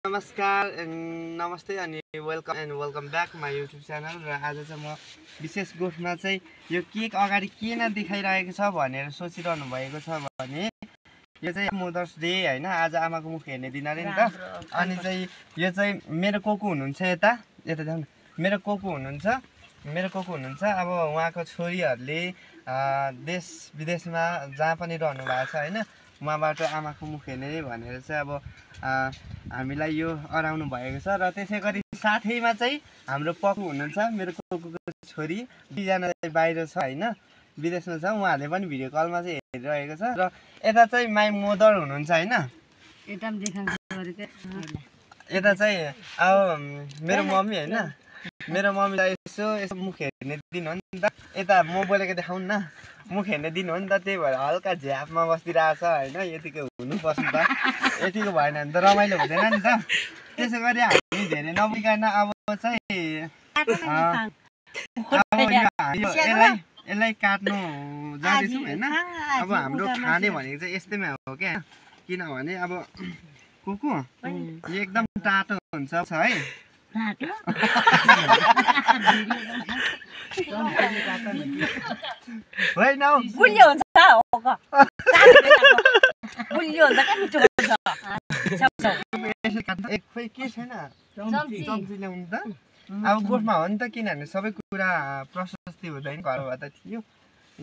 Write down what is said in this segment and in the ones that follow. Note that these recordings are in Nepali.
नमस्कार नमस्ते अनि welcome back my YouTube channel. र आज चाहिँ म विशेष गोठमा चाहिँ यो केक अगाडि किन देखाइरहेको छ भनेर सोचिरहनु भएको छ भने यो चाहिँ मदर्स डे हैन, आज आमाको मुख हेर्ने दिन अरे नि त। अनि चाहिँ यो चाहिँ मेरो कोकु हुनुहुन्छ, यता जाउँ न। मेरो कोकु हुनुहुन्छ। अब उहाँको छोरीहरूले देश विदेशमा जहाँ पनि रहनु भएको छ हैन, उहाँबाट आमाको मुख हेर्ने भनेर चाहिँ अब हामीलाई यो अराउनु भएको छ। र त्यसै गरी साथैमा चाहिँ हाम्रो पक्कु हुनुहुन्छ, मेरो कोकुको छोरी, दुईजना बाहिर छ हैन, विदेशमा छ। उहाँहरूले पनि भिडियो कलमा चाहिँ हेरिरहेको छ। र यता चाहिँ माई मदर हुनुहुन्छ हैन, यता चाहिँ अब मेरो मम्मी हैन, मेरो मम्मीलाई यसो मुख हेर्ने दिन हो नि त। यता म बोलेको देखाउनु न, मुख हेर्ने दिन हो नि त, त्यही भएर हल्का झ्यापमा बसिरहेछ हैन। यतिको हुनु पर्छ त, यतिको भएन भने त रमाइलो हुँदैन नि त। त्यसै गरी हामी धेरै नबिगार्न अब चाहिँ यसलाई काट्नु जाँदैछौँ हैन। अब हाम्रो खाने भनेको चाहिँ यस्तैमा हो क्या, किनभने अब कुकु यो एकदम टाटो हुन्छ है। होइन बुलियो हुन्छ बुलियो हुन्छ क्या, मिठो हुन्छ। खोइ के छैन चम्ची ल्याउनु त। अब गोठमा हो नि त, किनभने सबै कुरा प्रशस्ति हुँदैन, घरमा त थियो।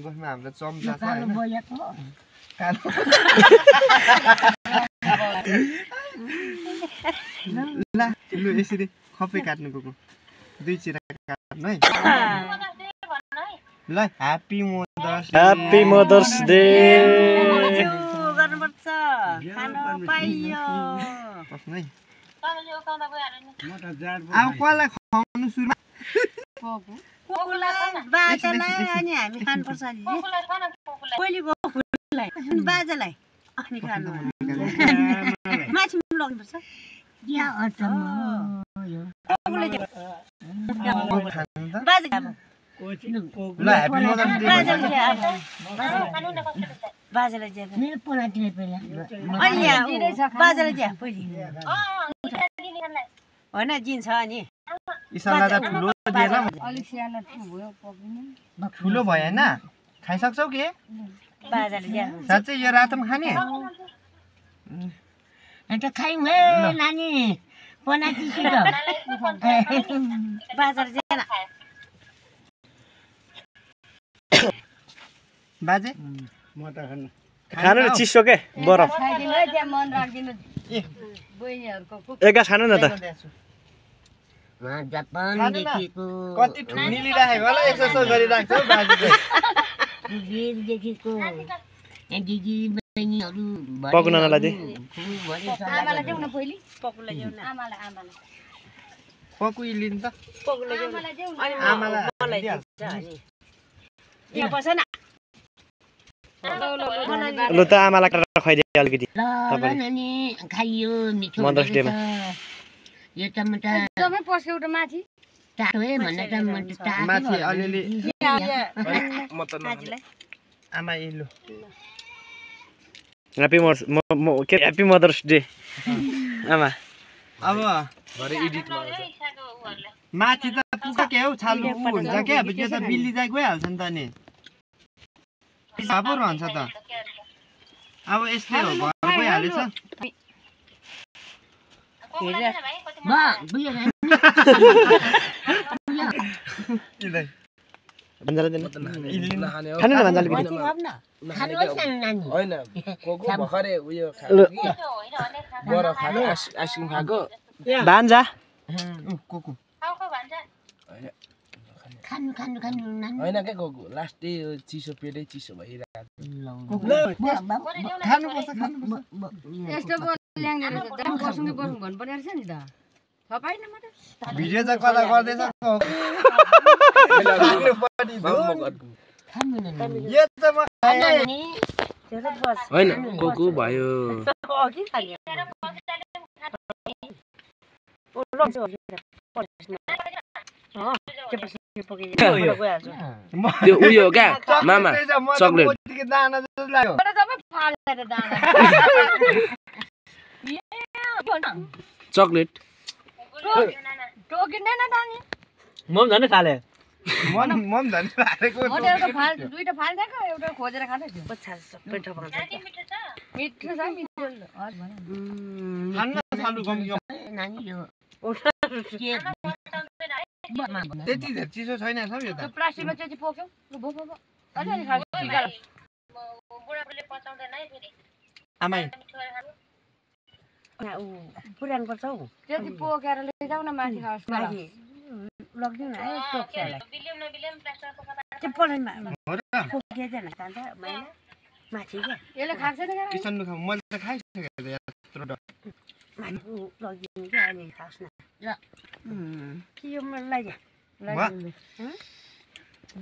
गोठमा हाम्रो चम्चा छ हैन, ल लु यसरी खप्पै काट्नु कुकु, दुई चिरा काट्नु है। ल ह्यापी मदर्स डे गर्नुपर्छ, खान पाइयो। अब कसलाई खुवाउनु सुरुमा? बाजालाई अनि हामी खानुपर्छ नि, पहिले कुकुरलाई बाजालाई अनि खानु माछी लग्नुपर्छ। बाजालाई ज्यादा मेरो पोलाटीले पहिला बाजालाई ज्या पहिले होइन जिन्छ नि। ठुलो भयो होइन, खाइसक्छौ के? बाजाले ज्या साँच्चै यो रातो पनि खाने? अन्त खायौँ है नानी, पोलाटी छिटो बाजाले ज्या बाजे खानु न, चिसो के बरफ एक गाँस खानु न त। कति मिलिराखेको होला, यसो गरिराख्छ बाजे पक्कु नानालाई दे, पक्कु लिनु त, लु त आमालाई काटेर खुवाइदिए अलिकति मदर्स डेमा। माथि अलिअलि आमा लु ह्यापी मदर्स डे आमा। अब माथि त पुग्छ के हौ, छाल्नु हुन्छ क्या, अब त्यो त बिल्ली चाहिँ गइहाल्छ नि त नि, सापो रहन्छ त। अब यस्तै हो, घर गइहालेछ। भान्जा होइन क्या गोगु, लास्टै चिसो पेटै चिसो भइरहेको। भिडियो चाहिँ कता गर्दैछ होइन गोगु भयो। त्यो उयो क्या मामा चक्लेट चकलेट टोकिँदैन त अनि म पनि झन् थाले म धनी हालेको म त एउटा फाल दुईटा फाल दिएको एउटा खोजेर खाँदै थियो पछाडि सबै ठपाउँछ मिठो छ मिठो खान्न सालु गम नानी यो त्यति धेरै चिसो छैन सब यो त त्यो प्लास्टिकमा चाहिँ पोक्यौ भो भो भो अलि खाऊ टिका आमै पुरानो पर्छ हौ त्यति पोकेर लैजाऊ न माथि माथि लगिदिउँ न है टोक्छलाई त्यो पलाइमा हो र पोकेदैन कान्छ मैना माथि क्या यसले खान्छ त किसन दुखा मैले त खाइसकेको थिएँ यत्रो माथि लगिदिउँ क्या अनि खाओस् न ल के यो मलाई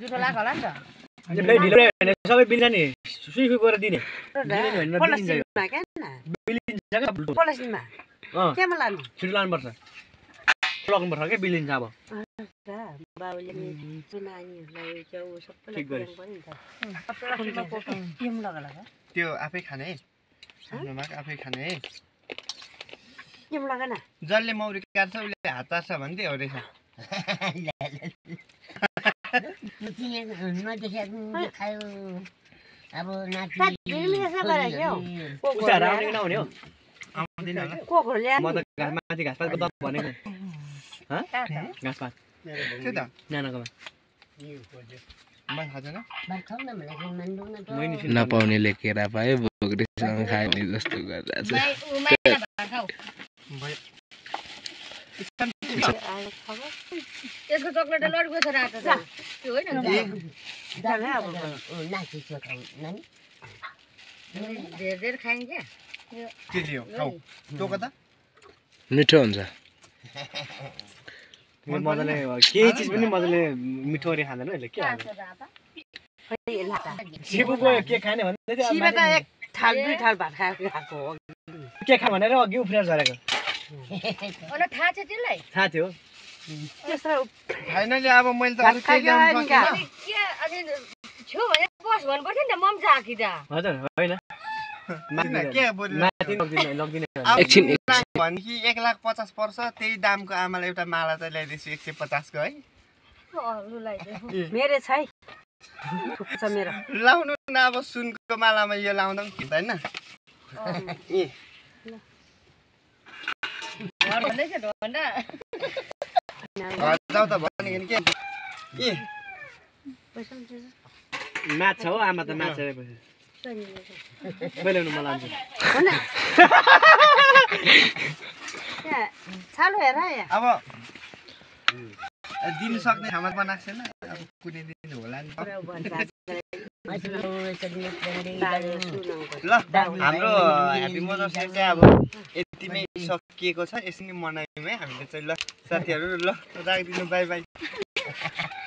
जुठो लाग्यो होला नि त सबै बिल्छ नि सुई गरेर दिने पोलिसिनमा केमा लानु छिटो लानुपर्छ लग्नुपर्छ क्या बिलिन्छ अब बाबुले नानीहरूलाई च्याउ सबै ठिक गरेछ केमा लगाएर त्यो आफै खाने आफ्नो माग आफै खाने केमा लगाएन जसले मौरी काट्छ उसले हात तार्छ भन्दै हो रहेछ खायो अब नाति नहुने हो आउँदैन होला म त माथि घाँसपातको दब भनेको घाँसपात त्यो त नानाकोमा म खाँदैन नपाउनेले केरा पायो बोक्रेसँग खाने जस्तो गर्दा चाहिँ यसको चक्लेट लड्को छ रातो त्यो होइन धेरै धेरै खाइन्छ के लियो खाऊ टोक त मिठो हुन्छ मजाले केही चिज पनि मजाले मिठो गरी खाँदैन यसले के सिबुको के खाने भन्दै थियो एक थाल दुई थाल भात खाएको हो के खा भनेर अघि उफ्रेर झरेको थाहा छ त्यसलाई थाहा थियो फाइनली अब मैले त अरू केही ल्याउनु सकिनँ अनि छु भने बस भन्नुपर्छ नि त मम जाकी त हजुर होइन के बोल्नु लग्दिने एकछिन भने कि 1,50,000 पर्छ त्यही दामको आमालाई एउटा माला चाहिँ ल्याइदिन्छु 150 को है मेरो छै मेरो लाउनु न अब सुनको मालामा यो लाउँदा पनि खिच्दैन जाऊ त भनेको नि के माछा हो आमा त माछा पहिलाउनु म लान्छु छालो हेर अब दिन सक्ने खाना बनाएको छैन अब कुनै दिन होला नि ल हाम्रो ह्याप्पी मदर्स डे चाहिँ अब यतिमै सकिएको छ यसरी मनायौँ है हामीले चाहिँ ल साथीहरू ल राखिदिनु बाई बाई